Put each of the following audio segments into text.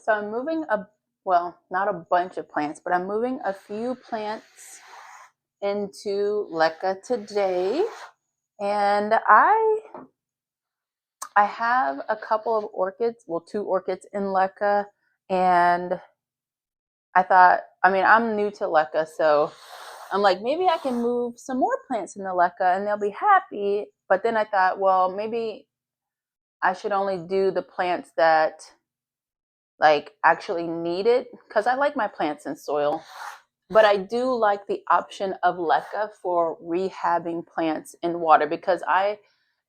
So I'm moving well, not a bunch of plants, but I'm moving a few plants into LECA today. And I have a couple of orchids, well, 2 orchids in LECA, and I thought, I'm new to LECA, so I'm like, maybe I can move some more plants in the LECA and they'll be happy. But then I thought, well, maybe I should only do the plants that like actually need it, because I like my plants in soil. But I do like the option of LECA for rehabbing plants in water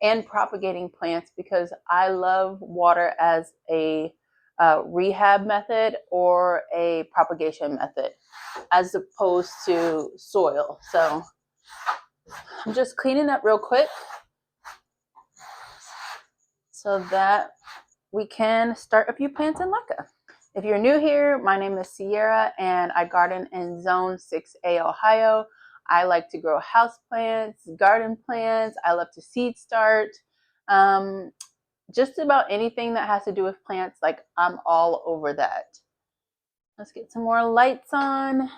and propagating plants, because I love water as a rehab method or a propagation method as opposed to soil. So I'm just cleaning up real quick so that we can start a few plants in LECA. If you're new here, my name is Sierra and I garden in Zone 6A, Ohio. I like to grow houseplants, garden plants. I love to seed start. Just about anything that has to do with plants, like I'm all over that. Let's get some more lights on.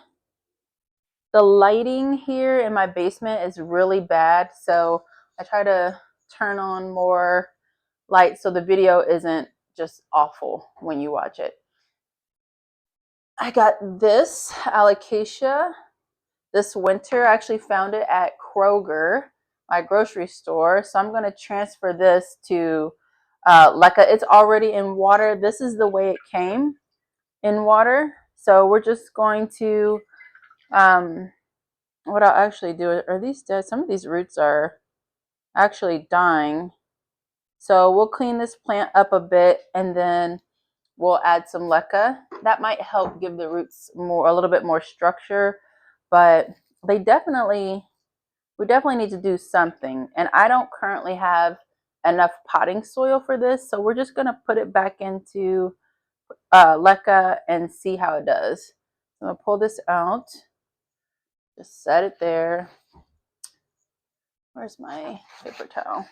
The lighting here in my basement is really bad, so I try to turn on more light so the video isn't just awful when you watch it. I got this Alocasia this winter. I actually found it at Kroger, my grocery store. So I'm going to transfer this to LECA. It's already in water. This is the way it came in water. So we're just going to, what I'll actually do, are these dead? Some of these roots are actually dying. So we'll clean this plant up a bit and then we'll add some LECA. That might help give the roots a little bit more structure, but we definitely need to do something. And I don't currently have enough potting soil for this, so we're just gonna put it back into LECA and see how it does. I'm gonna pull this out, just set it there. Where's my paper towel?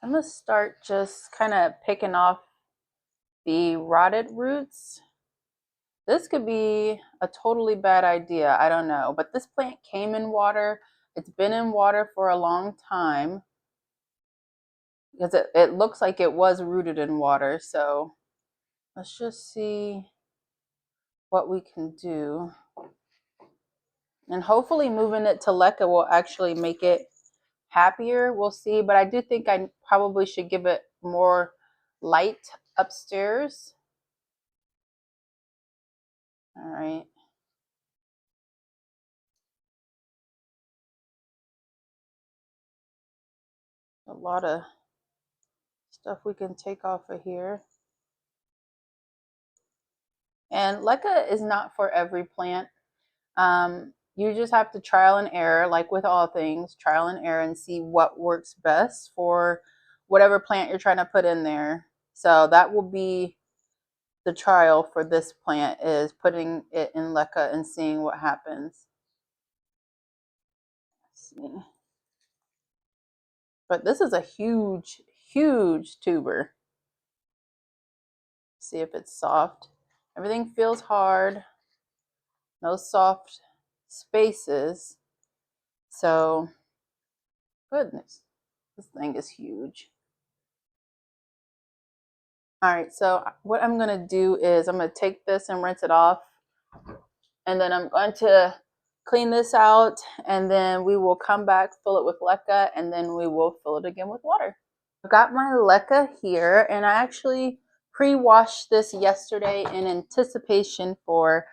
I'm gonna start just kind of picking off the rotted roots. This could be a totally bad idea, I don't know, but this plant came in water. It's been in water for a long time because it looks like it was rooted in water. So let's just see what we can do. And hopefully moving it to LECA will actually make it happier. We'll see, but I do think I probably should give it more light upstairs. All right. A lot of stuff we can take off of here. And LECA is not for every plant. You just have to trial and error, like with all things, trial and error, and see what works best for whatever plant you're trying to put in there. So that will be the trial for this plant, is putting it in LECA and seeing what happens. Let's see. But this is a huge, huge tuber. See if it's soft. Everything feels hard. No soft spaces. So, goodness, this thing is huge. All right, so what I'm gonna do is I'm gonna take this and rinse it off, and then I'm going to clean this out, and then we will come back, fill it with LECA, and then we will fill it again with water. I've got my LECA here, and I actually pre-washed this yesterday in anticipation for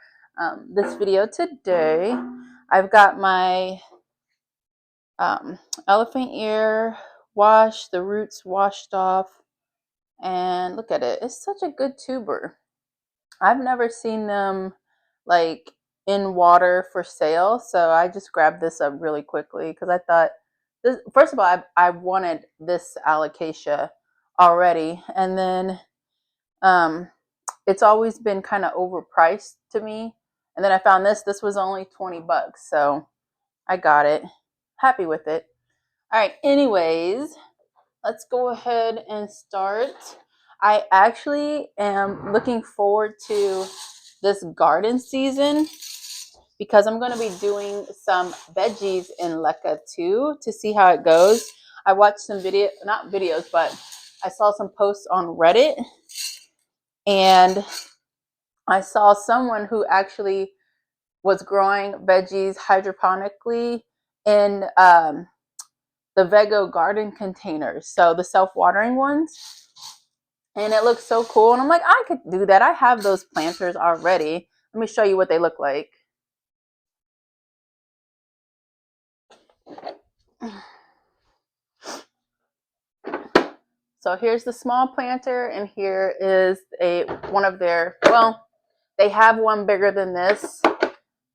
this video today. I've got my elephant ear washed, the roots washed off, and look at it. It's such a good tuber. I've never seen them like in water for sale, so I just grabbed this up really quickly because I thought this. First of all, I wanted this Alocasia already, and then it's always been kind of overpriced to me. And then I found this. This was only $20, so I got it. Happy with it. All right. Anyways, let's go ahead and start. I actually am looking forward to this garden season because I'm going to be doing some veggies in LECA too to see how it goes. I watched some not videos, but I saw some posts on Reddit, and I saw someone who actually was growing veggies hydroponically in the Vego garden containers, so the self-watering ones. And it looks so cool. And I'm like, I could do that. I have those planters already. Let me show you what they look like. So here's the small planter, and here is one of their, well, they have one bigger than this,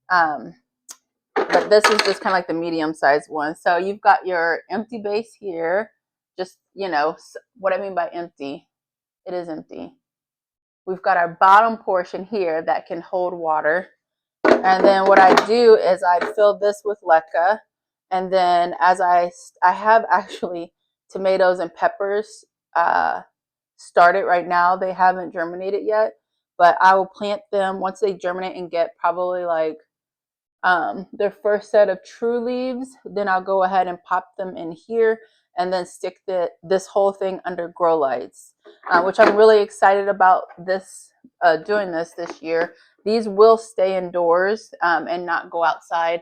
but this is just kind of like the medium-sized one. So you've got your empty base here. Just, you know, what I mean by empty, it is empty. We've got our bottom portion here that can hold water. And then what I do is I fill this with LECA. And then as I have actually tomatoes and peppers started right now. They haven't germinated yet, but I will plant them once they germinate and get probably like their first set of true leaves. Then I'll go ahead and pop them in here and then stick this whole thing under grow lights, which I'm really excited about doing this year. These will stay indoors and not go outside.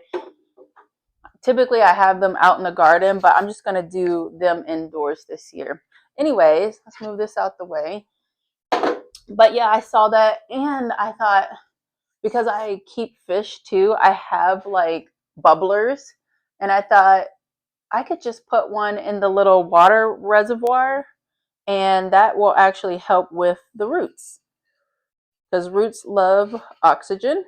Typically I have them out in the garden, but I'm just going to do them indoors this year. Anyways, let's move this out the way. But yeah, I saw that and I thought, because I keep fish too, I have like bubblers, and I thought I could just put one in the little water reservoir, and that will actually help with the roots, because roots love oxygen.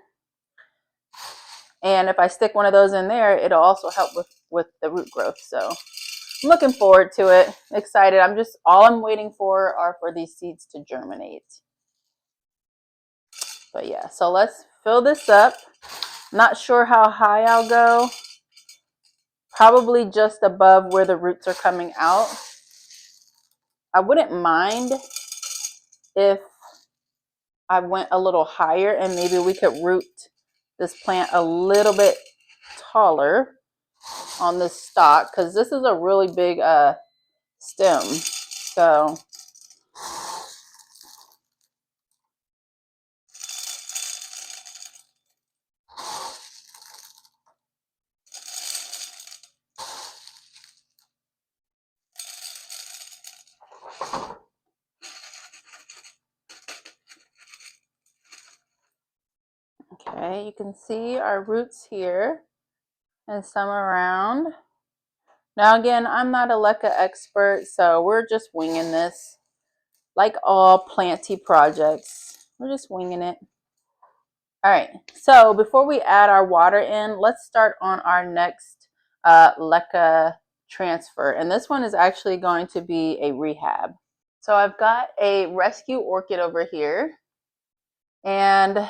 And if I stick one of those in there, it'll also help with the root growth. So I'm looking forward to it. Excited. All I'm waiting for are for these seeds to germinate. But yeah, so let's fill this up. Not sure how high I'll go. Probably just above where the roots are coming out. I wouldn't mind if I went a little higher and maybe we could root this plant a little bit taller on this stalk, because this is a really big stem. So okay, you can see our roots here and some around. Now again, I'm not a LECA expert, so we're just winging this. Like all planty projects, we're just winging it. All right, so before we add our water in, let's start on our next LECA transfer. And this one is actually going to be a rehab. So I've got a rescue orchid over here, and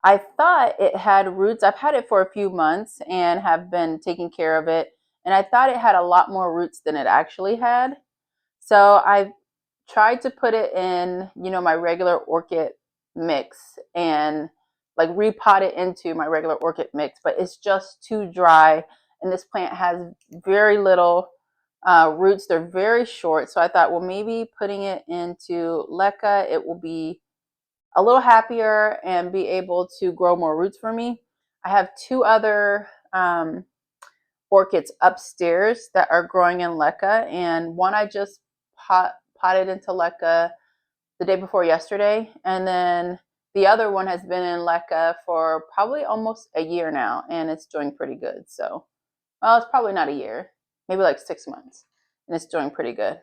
I thought it had roots. I've had it for a few months and have been taking care of it. And I thought it had a lot more roots than it actually had. So I tried to put it in, you know, my regular orchid mix and like repot it into my regular orchid mix, but it's just too dry. And this plant has very little roots. They're very short. So I thought, well, maybe putting it into LECA, it will be a little happier and be able to grow more roots for me. I have two other orchids upstairs that are growing in LECA, and one I just potted into LECA the day before yesterday, and then the other one has been in LECA for probably almost a year now, and it's doing pretty good. So, well, it's probably not a year, maybe like 6 months, and it's doing pretty good.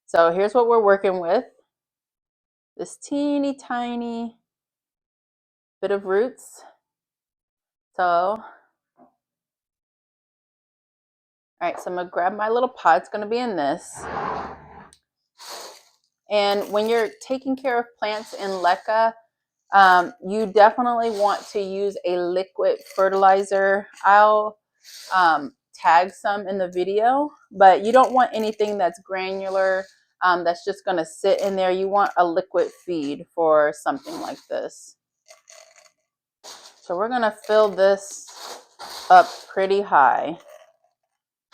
So here's what we're working with. This teeny tiny bit of roots. So, all right, so I'm gonna grab my little pot. It's gonna be in this. And when you're taking care of plants in LECA, you definitely want to use a liquid fertilizer. I'll tag some in the video, but you don't want anything that's granular. that's just going to sit in there. You want a liquid feed for something like this. So we're going to fill this up pretty high.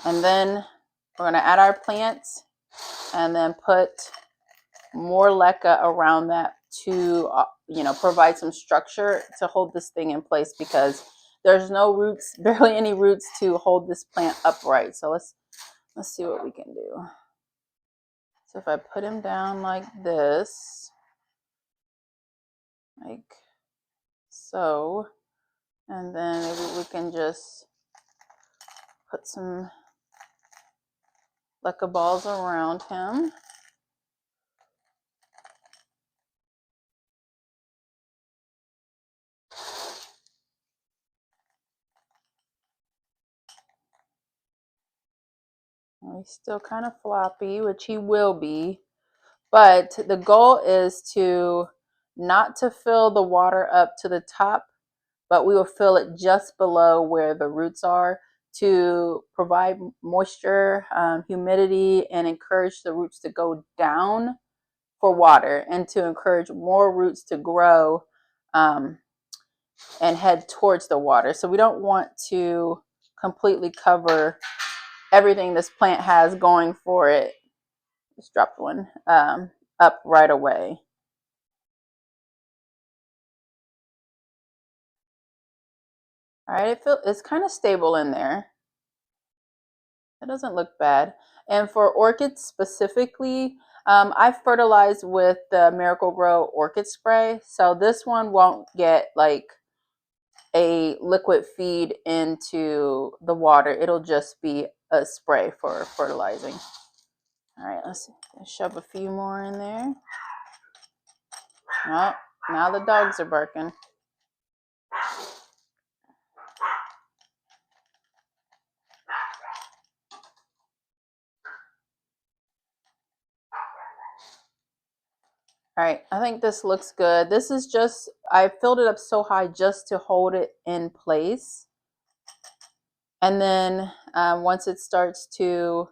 And then we're going to add our plants and then put more LECA around that to, provide some structure to hold this thing in place, because there's no roots, barely any roots to hold this plant upright. So let's see what we can do. So if I put him down like this, like so, and then maybe we can just put some LECA balls around him. He's still kind of floppy, which he will be, but the goal is to not to fill the water up to the top, but we will fill it just below where the roots are to provide moisture, humidity, and encourage the roots to go down for water, and to encourage more roots to grow and head towards the water. So we don't want to completely cover everything this plant has going for it. Just dropped one up right away. All right, it's kind of stable in there. It doesn't look bad. And for orchids specifically, I fertilize with the Miracle-Gro orchid spray. So this one won't get like a liquid feed into the water. It'll just be a spray for fertilizing. All right, let's shove a few more in there. Oh, now the dogs are barking. All right, I think this looks good. This is just, I filled it up so high just to hold it in place. And then once it starts to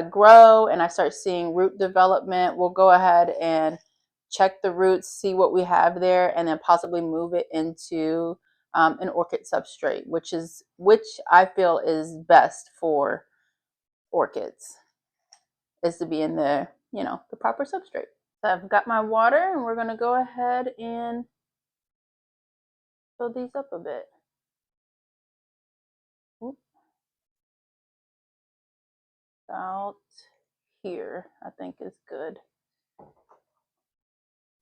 grow and I start seeing root development, we'll go ahead and check the roots, see what we have there, and then possibly move it into an orchid substrate, which I feel is best for orchids, is to be in the proper substrate. So I've got my water, and we're going to go ahead and fill these up a bit. Oop. About here, I think is good.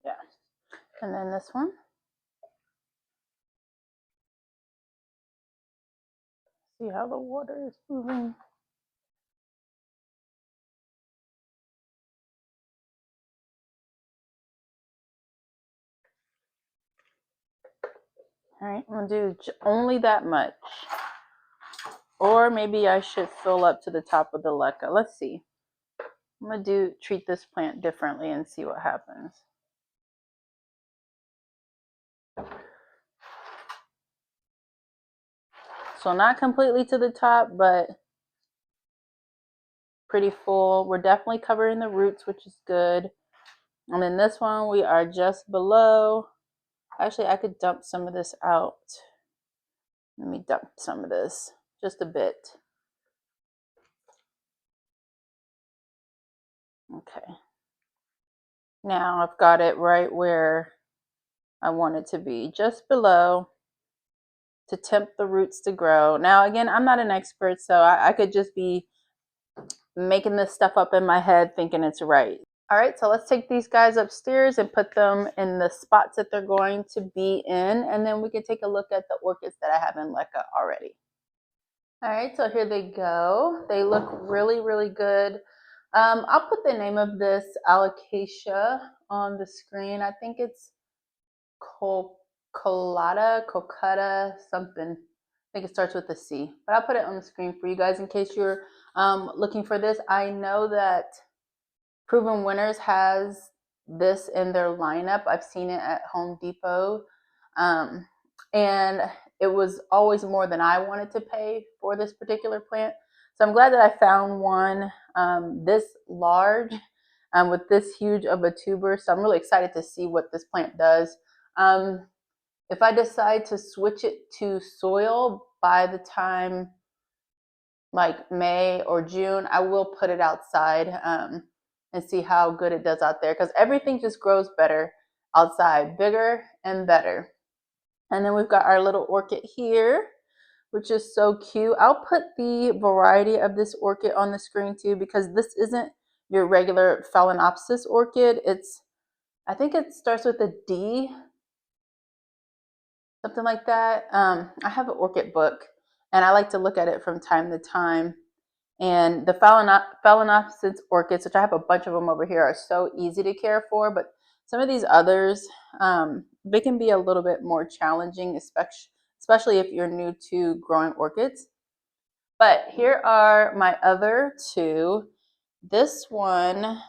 Yeah. And then this one. See how the water is moving. All right, I'm gonna do only that much. Or maybe I should fill up to the top of the LECA. Let's see. I'm gonna treat this plant differently and see what happens. So not completely to the top, but pretty full. We're definitely covering the roots, which is good. And then this one, we are just below. Actually, I could dump some of this out. Let me dump some of this, just a bit. Okay. Now I've got it right where I want it to be, just below, to tempt the roots to grow. Now, again, I'm not an expert, so I could just be making this stuff up in my head thinking it's right. All right, so let's take these guys upstairs and put them in the spots that they're going to be in, and then we can take a look at the orchids that I have in LECA already. All right, so here they go. They look really, really good. I'll put the name of this Alocasia on the screen. I think it's Coccata, something. I think it starts with a C, but I'll put it on the screen for you guys in case you're looking for this. I know that Proven Winners has this in their lineup. I've seen it at Home Depot. And it was always more than I wanted to pay for this particular plant. So I'm glad that I found one this large. with this huge of a tuber. So I'm really excited to see what this plant does. If I decide to switch it to soil by the time like May or June, I will put it outside and see how good it does out there, because everything just grows better outside, bigger and better. And then we've got our little orchid here, which is so cute. I'll put the variety of this orchid on the screen too, because this isn't your regular Phalaenopsis orchid. I think it starts with a D, something like that. I have an orchid book and I like to look at it from time to time. And the Phalaenopsis orchids, which I have a bunch of them over here, are so easy to care for. But some of these others, they can be a little bit more challenging, especially if you're new to growing orchids. But here are my other two. This one,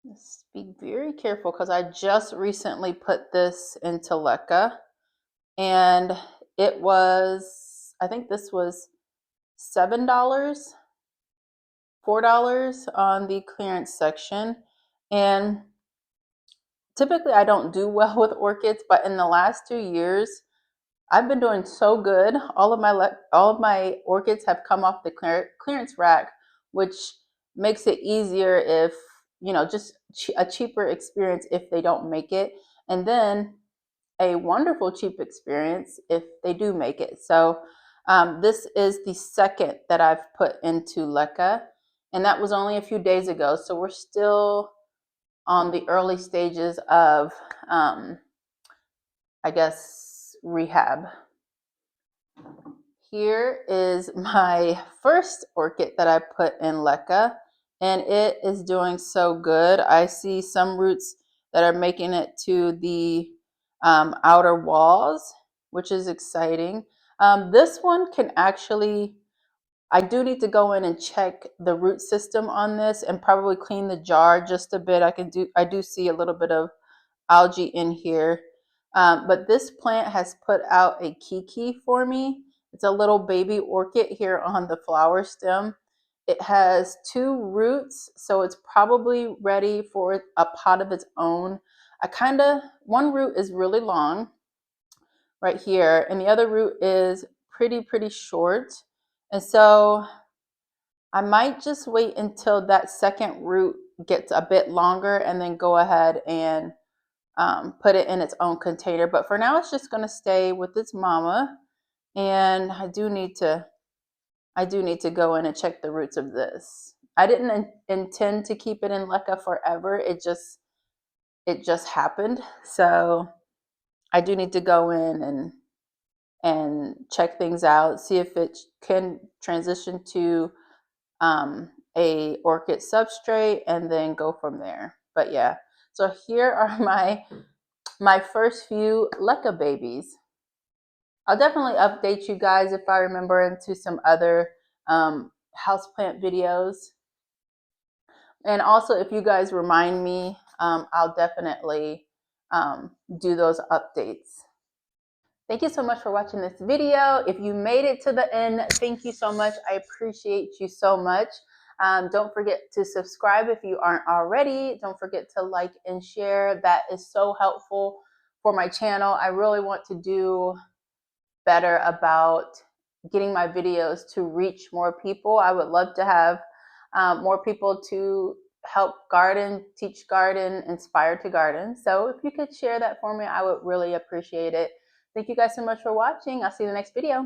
let's be very careful because I just recently put this into LECA. And it was, I think this was $7, $4 on the clearance section. And typically I don't do well with orchids, but in the last 2 years, I've been doing so good. All of my orchids have come off the clearance rack, which makes it easier if, just a cheaper experience if they don't make it. And then a wonderful cheap experience if they do make it. So this is the second that I've put into LECA, and that was only a few days ago. So we're still on the early stages of, I guess, rehab. Here is my first orchid that I put in LECA, and it is doing so good. I see some roots that are making it to the outer walls, which is exciting. This one can actually, I do need to go in and check the root system on this and probably clean the jar just a bit. I do see a little bit of algae in here. But this plant has put out a kiki for me. It's a little baby orchid here on the flower stem. It has 2 roots, so it's probably ready for a pot of its own. One root is really long right here, and the other root is pretty short. And so I might just wait until that second root gets a bit longer and then go ahead and put it in its own container. But for now, it's just going to stay with its mama. And I do need to go in and check the roots of this. I didn't intend to keep it in LECA forever. It just happened. So I do need to go in and check things out, see if it can transition to a orchid substrate, and then go from there. But yeah, so here are my first few LECA babies. I'll definitely update you guys if I remember into some other houseplant videos. And also, if you guys remind me, I'll definitely do those updates. Thank you so much for watching this video. If you made it to the end, thank you so much. I appreciate you so much. Don't forget to subscribe if you aren't already. Don't forget to like and share. That is so helpful for my channel. I really want to do better about getting my videos to reach more people. I would love to have more people to help garden, teach garden, inspire to garden. So if you could share that for me, I would really appreciate it. Thank you guys so much for watching. I'll see you in the next video.